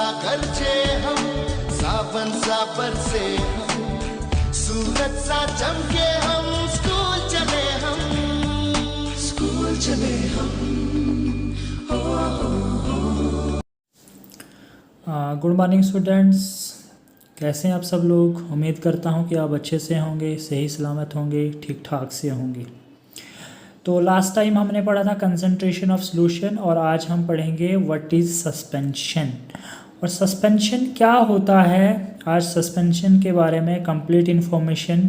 गरजे हम, सावन सा बरसे हम, सूरज सा चमके हम, स्कूल चले हम, स्कूल चले हम। गुड मॉर्निंग स्टूडेंट्स, कैसे हैं आप सब लोग। उम्मीद करता हूं कि आप अच्छे से होंगे, सही सलामत होंगे, ठीक ठाक से होंगे। तो लास्ट टाइम हमने पढ़ा था कंसंट्रेशन ऑफ सॉल्यूशन और आज हम पढ़ेंगे व्हाट इज़ सस्पेंशन और सस्पेंशन क्या होता है। आज सस्पेंशन के बारे में कंप्लीट इन्फॉर्मेशन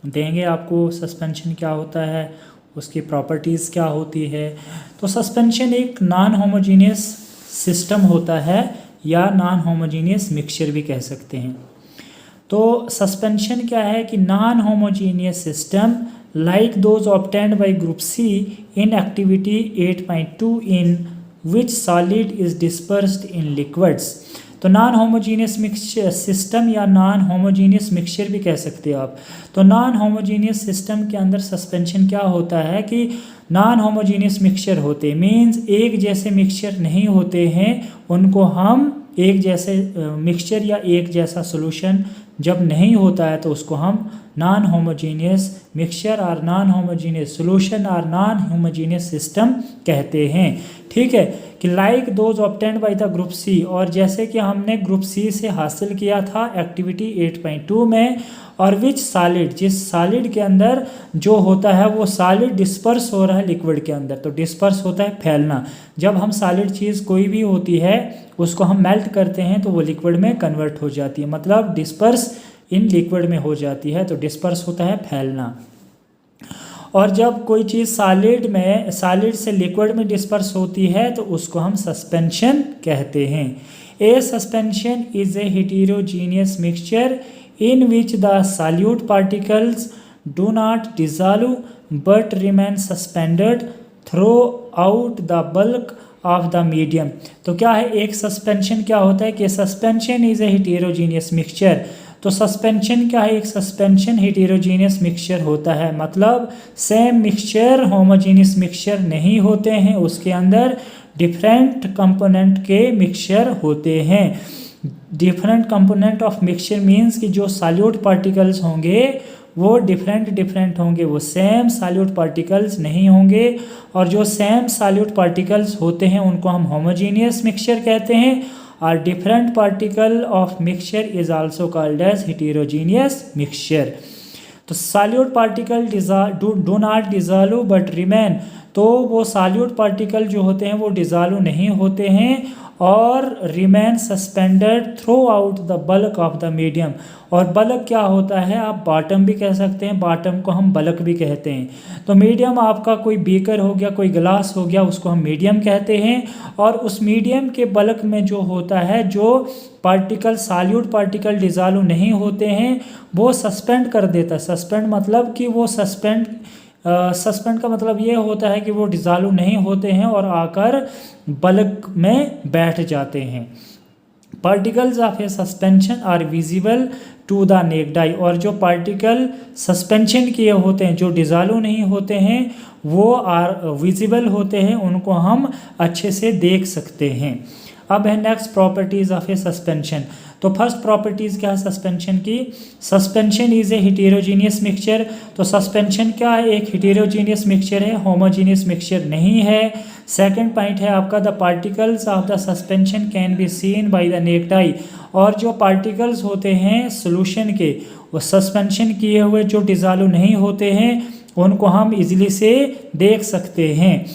देंगे आपको। सस्पेंशन क्या होता है, उसकी प्रॉपर्टीज़ क्या होती है। तो सस्पेंशन एक नॉन होमोजीनियस सिस्टम होता है या नॉन होमोजीनियस मिक्सचर भी कह सकते हैं। तो सस्पेंशन क्या है कि non homogeneous system like those obtained by group C in activity 8.2 in which solid is dispersed in liquids। तो नॉन होमोजीनियस मिक्सचर सिस्टम या नॉन होमोजीनियस मिक्सचर भी कह सकते हैं आप। तो नॉन होमोजीनियस सिस्टम के अंदर सस्पेंशन क्या होता है कि नॉन होमोजीनियस मिक्सचर होते मीन्स एक जैसे मिक्सचर नहीं होते हैं, उनको हम एक जैसे मिक्सचर या एक जैसा सॉल्यूशन जब नहीं होता है तो उसको हम नॉन होमोजीनियस मिक्सचर और नॉन होमोजीनियस सॉल्यूशन और नॉन होमोजीनियस सिस्टम कहते हैं। ठीक है कि like those obtained by the group C, और जैसे कि हमने ग्रुप सी से हासिल किया था एक्टिविटी 8.2 में, और विच सॉलिड, जिस सॉलिड के अंदर जो होता है वो सॉलिड डिस्पर्स हो रहा है लिक्विड के अंदर। तो डिस्पर्स होता है फैलना। जब हम सॉलिड चीज़ कोई भी होती है उसको हम मेल्ट करते हैं तो वो लिक्विड में कन्वर्ट हो जाती है, मतलब डिस्पर्स इन लिक्विड में हो जाती है। तो डिस्पर्स होता है फैलना। और जब कोई चीज़ सॉलिड से लिक्विड में डिस्पर्स होती है तो उसको हम सस्पेंशन कहते हैं। A suspension is a heterogeneous mixture in which the solute particles do not dissolve but remain suspended throughout the bulk of the medium। तो क्या है, एक सस्पेंशन क्या होता है कि suspension is a heterogeneous mixture. तो सस्पेंशन क्या है, एक सस्पेंशन हेटेरोजीनियस मिक्सचर होता है, मतलब सेम मिक्सचर होमोजीनियस मिक्सचर नहीं होते हैं, उसके अंदर डिफरेंट कंपोनेंट के मिक्सचर होते हैं। Different component of mixture means कि जो सॉल्यूट पार्टिकल्स होंगे वो डिफरेंट होंगे, वो सेम सॉल्यूट पार्टिकल्स नहीं होंगे। और जो सेम सॉल्यूट पार्टिकल्स होते हैं उनको हम होमोजीनियस मिक्सचर कहते हैं, और different particle of mixture is also called as heterogeneous mixture. तो solute particle do not dissolve but remain, तो वो सॉल्यूट पार्टिकल जो होते हैं वो डिसॉल्व नहीं होते हैं और remain suspended through out the bulk of the medium. और बल्क क्या होता है, आप बॉटम भी कह सकते हैं, बॉटम को हम बल्क भी कहते हैं। तो मीडियम आपका कोई बीकर हो गया, कोई गिलास हो गया, उसको हम मीडियम कहते हैं। और उस मीडियम के बल्क में जो होता है, जो पार्टिकल सॉल्यूट पार्टिकल डिसॉल्व नहीं होते हैं वो सस्पेंड कर देता है। सस्पेंड मतलब कि वो सस्पेंड का मतलब ये होता है कि वो डिसॉल्व नहीं होते हैं और आकर बल्क में बैठ जाते हैं। Particles of a suspension are visible to the naked eye, और जो पार्टिकल सस्पेंशन किए होते हैं, जो डिसॉल्व नहीं होते हैं, वो आर विजिबल होते हैं, उनको हम अच्छे से देख सकते हैं। अब है next properties of a suspension. तो फर्स्ट प्रॉपर्टीज़ क्या है सस्पेंशन की, suspension is a heterogeneous mixture. तो सस्पेंशन क्या है, एक हेटेरोजीनियस मिक्सचर है, होमोजीनियस मिक्सचर नहीं है। सेकंड पॉइंट है आपका the particles of the suspension can be seen by the naked eye, और जो पार्टिकल्स होते हैं सॉल्यूशन के, वो सस्पेंशन किए हुए जो डिसॉल्व नहीं होते हैं उनको हम इजीली से देख सकते हैं।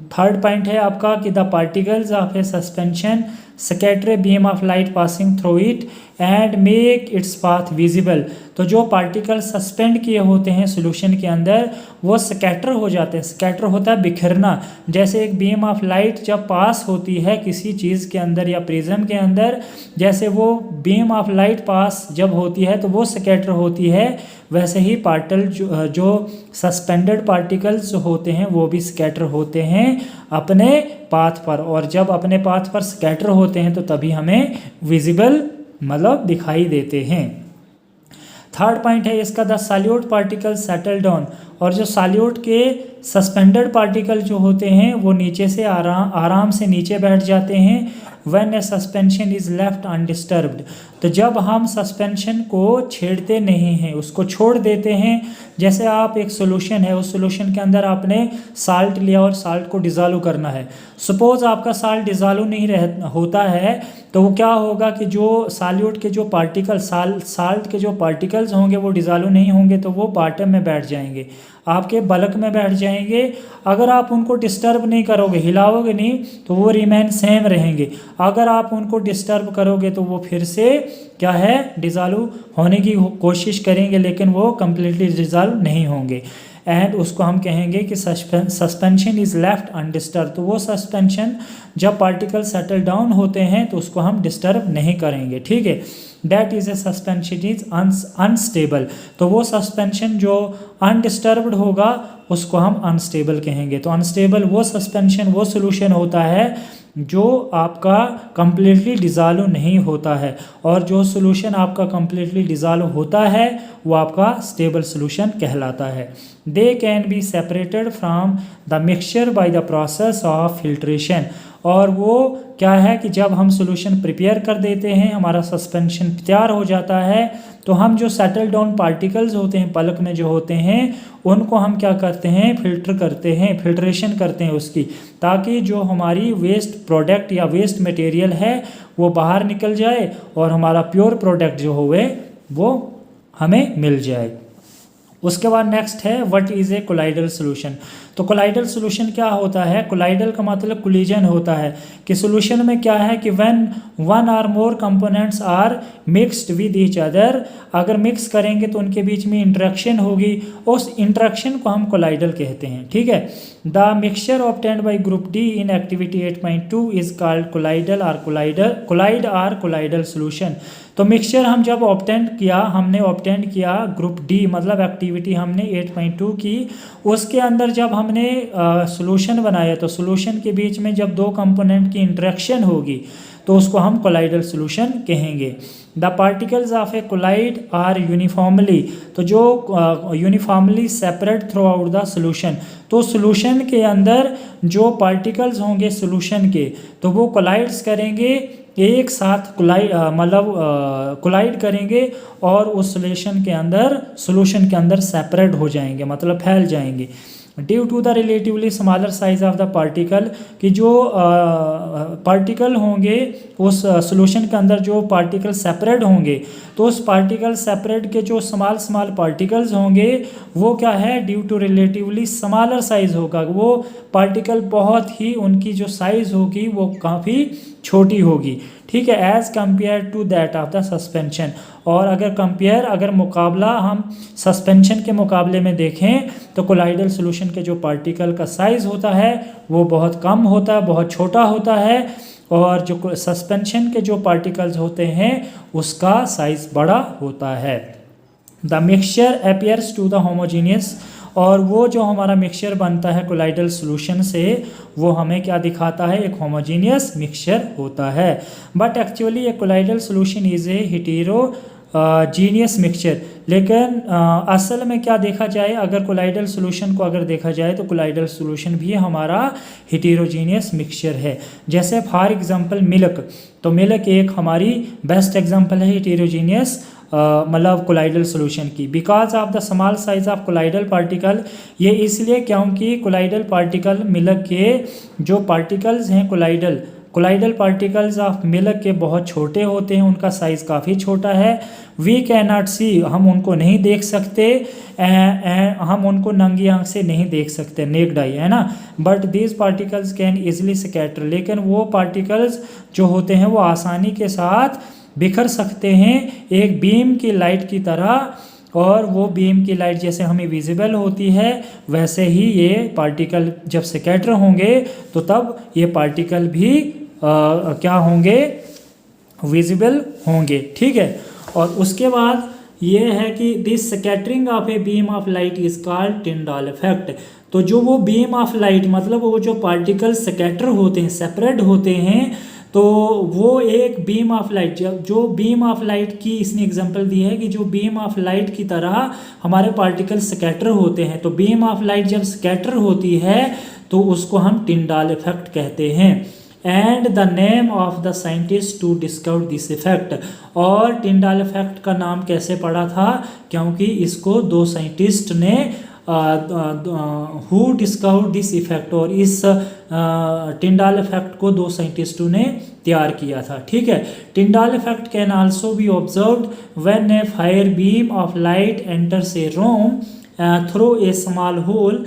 थर्ड पॉइंट है आपका कि the particles of a suspension scatter A beam of light passing through it and make its path visible. तो जो पार्टिकल सस्पेंड किए होते हैं सॉल्यूशन के अंदर वो स्कैटर हो जाते हैं। स्कैटर होता है बिखरना। जैसे एक बीम ऑफ लाइट जब पास होती है किसी चीज़ के अंदर या प्रिज्म के अंदर, जैसे वो बीम ऑफ लाइट पास जब होती है तो वो स्कैटर होती है, वैसे ही जो सस्पेंडेड पार्टिकल्स होते हैं वो भी स्कैटर होते हैं अपने पाथ पर। और जब अपने पाथ पर स्कैटर होते हैं तो तभी हमें विजिबल मतलब दिखाई देते हैं। थर्ड पॉइंट है इसका the solute particle settle down, और जो सॉल्यूट के सस्पेंडेड पार्टिकल जो होते हैं वो नीचे से आराम से नीचे बैठ जाते हैं। When A suspension is left undisturbed, तो जब हम सस्पेंशन को छेड़ते नहीं हैं, उसको छोड़ देते हैं, जैसे आप एक सॉल्यूशन है, उस सॉल्यूशन के अंदर आपने साल्ट लिया और साल्ट को डिज़ोल्व करना है। सपोज आपका साल्ट डिज़ोल्व नहीं होता है, तो वो क्या होगा कि जो सॉल्यूट के जो पार्टिकल साल्ट के जो पार्टिकल्स होंगे वो डिज़ोल्व नहीं होंगे, तो वो बॉटम में बैठ जाएंगे, आपके बल्क में बैठ जाएंगे। अगर आप उनको डिस्टर्ब नहीं करोगे, हिलाओगे नहीं, तो वो रिमेन सेम रहेंगे। अगर आप उनको डिस्टर्ब करोगे तो वो फिर से क्या है, डिज़ोल्व होने की कोशिश करेंगे, लेकिन वो कम्प्लीटली डिज़ोल्व नहीं होंगे। एंड उसको हम कहेंगे कि सस्पेंशन इज़ लेफ्ट अनडिस्टर्ब, तो वो सस्पेंशन जब पार्टिकल सेटल डाउन होते हैं तो उसको हम डिस्टर्ब नहीं करेंगे, ठीक है। That is a suspension is unstable, तो वो सस्पेंशन जो अनडिस्टर्ब्ड होगा उसको हम अनस्टेबल कहेंगे। तो अनस्टेबल वो सस्पेंशन, वो सोल्यूशन होता है जो आपका कम्प्लीटली डिज़ोल्व नहीं होता है, और जो सोल्यूशन आपका कम्प्लीटली डिज़ोल्व होता है वो आपका स्टेबल सोल्यूशन कहलाता है। They can be separated from the mixture by the process of filtration, और वो क्या है कि जब हम सोल्यूशन प्रिपेयर कर देते हैं, हमारा सस्पेंशन तैयार हो जाता है, तो हम जो सेटल डाउन पार्टिकल्स होते हैं पलक में जो होते हैं उनको हम क्या करते हैं, फिल्टर करते हैं, फिल्ट्रेशन करते हैं उसकी, ताकि जो हमारी वेस्ट प्रोडक्ट या वेस्ट मटेरियल है वो बाहर निकल जाए और हमारा प्योर प्रोडक्ट जो होवे वो हमें मिल जाए। उसके बाद नेक्स्ट है what is a colloidal solution. तो कोलाइडल सोल्यूशन क्या होता है, कोलाइडल का मतलब कोलिजन होता है, कि सोल्यूशन में क्या है कि when one or more components are mixed with each other, अगर मिक्स करेंगे तो उनके बीच में इंटरेक्शन होगी, उस इंटरेक्शन को हम कोलाइडल कहते हैं, ठीक है। The mixture obtained by group D in activity 8.2 is called colloidal or colloidal solution. तो मिक्सचर हम जब हमने ऑब्टेंड किया ग्रुप डी, मतलब एक्टिविटी हमने 8.2 की, उसके अंदर जब हमने सॉल्यूशन बनाया, तो सॉल्यूशन के बीच में जब दो कंपोनेंट की इंटरेक्शन होगी तो उसको हम कोलाइडल सॉल्यूशन कहेंगे। The particles of a colloid are uniformly, तो जो uniformly separate throughout the solution, तो सॉल्यूशन के अंदर जो पार्टिकल्स होंगे सॉल्यूशन के, तो वो कोलाइड्स करेंगे, एक साथ कोलाइड करेंगे और उस सॉल्यूशन के अंदर सेपरेट हो जाएंगे, मतलब फैल जाएंगे। Due to the relatively smaller size of the particle, कि जो पार्टिकल होंगे उस सॉल्यूशन के अंदर जो पार्टिकल सेपरेट होंगे, तो उस पार्टिकल सेपरेट के जो स्मॉल पार्टिकल्स होंगे वो क्या है, due to relatively smaller size होगा, वो पार्टिकल बहुत ही उनकी जो साइज होगी वो काफ़ी छोटी होगी, ठीक है, as compare to that of the suspension. और अगर मुकाबला हम सस्पेंशन के मुकाबले में देखें तो कोलाइडल सॉल्यूशन के जो पार्टिकल का साइज़ होता है वो बहुत कम होता है, बहुत छोटा होता है, और जो सस्पेंशन के जो पार्टिकल्स होते हैं उसका साइज़ बड़ा होता है। The mixture appears to the homogeneous, और वो जो हमारा मिक्सचर बनता है कोलाइडल सॉल्यूशन से वो हमें क्या दिखाता है, एक होमोजीनियस मिक्सचर होता है। But actually A colloidal solution is a heterogeneous mixture, लेकिन असल में क्या देखा जाए, अगर कोलाइडल सॉल्यूशन को अगर देखा जाए तो कोलाइडल सॉल्यूशन भी हमारा हेटेरोजीनियस मिक्सचर है। जैसे फॉर एग्जांपल मिल्क, तो मिल्क एक हमारी बेस्ट एग्जांपल है हेटेरोजीनियस मतलब कोलाइडल सॉल्यूशन की, because of the small size of colloidal particle. ये इसलिए क्योंकि कोलाइडल पार्टिकल मिल्क के जो पार्टिकल्स हैं कोलाइडल पार्टिकल्स ऑफ मिल्क के बहुत छोटे होते हैं, उनका साइज़ काफ़ी छोटा है। वी कैन नॉट सी, हम उनको नहीं देख सकते, हम उनको नंगी आंख से नहीं देख सकते, नेक्ड आई, है ना। But these particles can easily scatter, लेकिन वो पार्टिकल्स जो होते हैं वो आसानी के साथ बिखर सकते हैं एक बीम की लाइट की तरह, और वो बीम की लाइट जैसे हमें विजिबल होती है वैसे ही ये पार्टिकल जब स्कैटर होंगे तो तब ये पार्टिकल भी क्या होंगे, विजिबल होंगे, ठीक है। और उसके बाद ये है कि this scattering of a beam of light is called Tyndall effect. तो जो वो बीम ऑफ लाइट मतलब वो जो पार्टिकल स्कैटर होते हैं, सेपरेट होते हैं, तो वो एक बीम ऑफ लाइट, जो बीम ऑफ लाइट की इसने एग्जांपल दी है कि जो बीम ऑफ लाइट की तरह हमारे पार्टिकल स्कैटर होते हैं। तो बीम ऑफ लाइट जब स्कैटर होती है तो उसको हम टिंडाल इफेक्ट कहते हैं। And the name of the scientist to discover this effect, और टिंडाल इफेक्ट का नाम कैसे पड़ा था, क्योंकि इसको दो साइंटिस्ट ने हु डिस्कवर दिस इफेक्ट, और इस टिंडाल इफेक्ट को दो साइंटिस्टों ने तैयार किया था। ठीक है। Tyndall effect can also be observed when a fire beam of light enters a room through a small hole.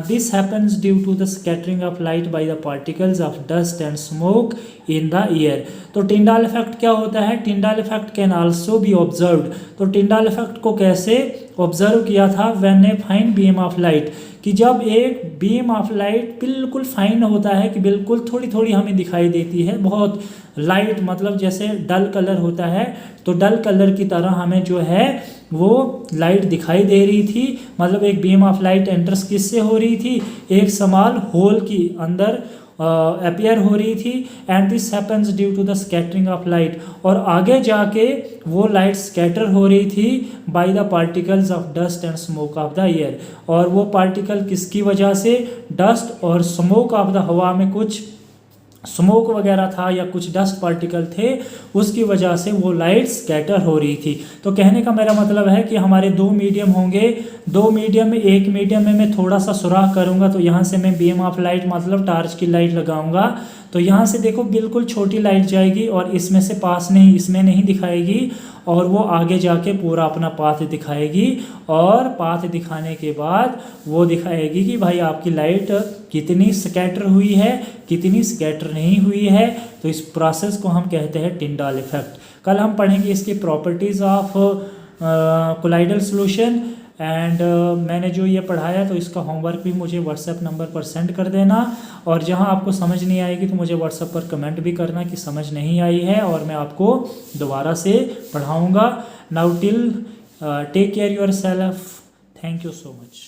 This happens due to the scattering of light by the particles of dust and smoke in the air. तो Tyndall effect क्या होता है? Tyndall effect can also be observed. तो Tyndall effect को कैसे observe किया था? When a fine beam of light, कि जब एक बीम ऑफ लाइट बिल्कुल फाइन होता है, कि बिल्कुल थोड़ी थोड़ी हमें दिखाई देती है, बहुत लाइट, मतलब जैसे डल कलर होता है, तो डल कलर की तरह हमें जो है वो लाइट दिखाई दे रही थी। मतलब एक बीम ऑफ लाइट एंटर्स किससे हो रही थी? एक स्मॉल होल की अंदर अपीयर हो रही थी। And this happens due to the scattering of light, और आगे जाके वो लाइट स्कैटर हो रही थी by the particles of dust and smoke of the air. और वो पार्टिकल किसकी वजह से? डस्ट और स्मोक ऑफ द, हवा में कुछ स्मोक वगैरह था या कुछ डस्ट पार्टिकल थे, उसकी वजह से वो लाइट स्कैटर हो रही थी। तो कहने का मेरा मतलब है कि हमारे दो मीडियम होंगे, दो मीडियम में एक मीडियम में मैं थोड़ा सा सुराख करूंगा, तो यहाँ से मैं बीम ऑफ लाइट मतलब टार्च की लाइट लगाऊंगा, तो यहाँ से देखो बिल्कुल छोटी लाइट जाएगी और इसमें से पास नहीं, इसमें नहीं दिखाएगी, और वो आगे जाके पूरा अपना पाथ दिखाएगी। और पाथ दिखाने के बाद वो दिखाएगी कि भाई आपकी लाइट कितनी स्कैटर हुई है, कितनी स्कैटर नहीं हुई है। तो इस प्रोसेस को हम कहते हैं टिंडाल इफेक्ट। कल हम पढ़ेंगे इसकी properties of colloidal solution. And मैंने जो ये पढ़ाया तो इसका होमवर्क भी मुझे व्हाट्सएप नंबर पर सेंड कर देना, और जहां आपको समझ नहीं आएगी तो मुझे व्हाट्सएप पर कमेंट भी करना कि समझ नहीं आई है, और मैं आपको दोबारा से पढ़ाऊँगा। Now till take care yourself. Thank you so much.